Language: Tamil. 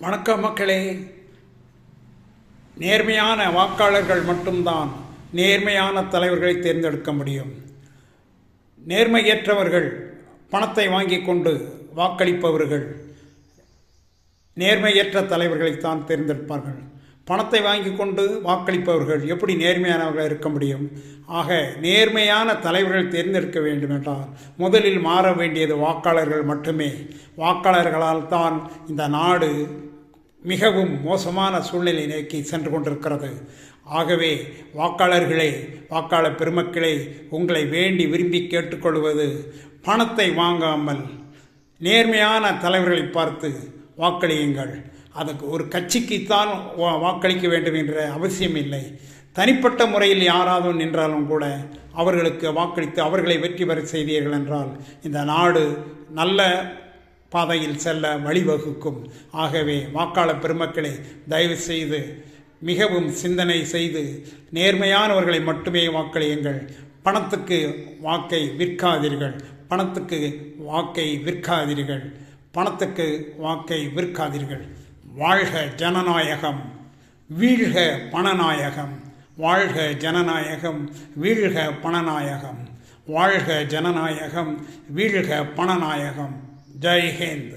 வணக்கம் மக்களே. நேர்மையான வாக்காளர்கள் மட்டும்தான் நேர்மையான தலைவர்களை தேர்ந்தெடுக்க முடியும். நேர்மையற்றவர்கள், பணத்தை வாங்கி கொண்டு வாக்களிப்பவர்கள் நேர்மையற்ற தலைவர்களைத்தான் தேர்ந்தெடுப்பார்கள். பணத்தை வாங்கி கொண்டு வாக்களிப்பவர்கள் எப்படி நேர்மையானவர்கள் இருக்க முடியும்? ஆக நேர்மையான தலைவர்கள் தேர்ந்தெடுக்க வேண்டும் என்றால் முதலில் மாற வேண்டியது வாக்காளர்கள் மட்டுமே. வாக்காளர்களால் தான் இந்த நாடு மிகவும் மோசமான சூழ்நிலை நோக்கி சென்று கொண்டிருக்கிறது. ஆகவே வாக்காளர்களே, வாக்காளர் பெருமக்களே, உங்களை வேண்டி விரும்பி கேட்டுக்கொள்வது, பணத்தை வாங்காமல் நேர்மையான தலைவர்களை பார்த்து வாக்களியுங்கள். அதுக்கு ஒரு கட்சிக்குத்தான் வாக்களிக்க வேண்டும் என்ற அவசியம் இல்லை. தனிப்பட்ட முறையில் யாராவது நின்றாலும் கூட அவர்களுக்கு வாக்களித்து அவர்களை வெற்றி பெற செய்தீர்கள் என்றால் இந்த நாடு நல்ல பாதையில் செல்ல வழிவகுக்கும். ஆகவே வாக்காளர் பெருமக்களை தயவு செய்து மிகவும் சிந்தனை செய்து நேர்மையானவர்களை மட்டுமே வாக்களியுங்கள். பணத்துக்கு வாக்கை விற்காதீர்கள். பணத்துக்கு வாக்கை விற்காதீர்கள். பணத்துக்கு வாக்கை விற்காதீர்கள். வாழ்க ஜனநாயகம், வீழ்க பணநாயகம். வாழ்க ஜனநாயகம், வீழ்க பணநாயகம். வாழ்க ஜனநாயகம், வீழ்க பணநாயகம். ஜெய் ஹிந்த்.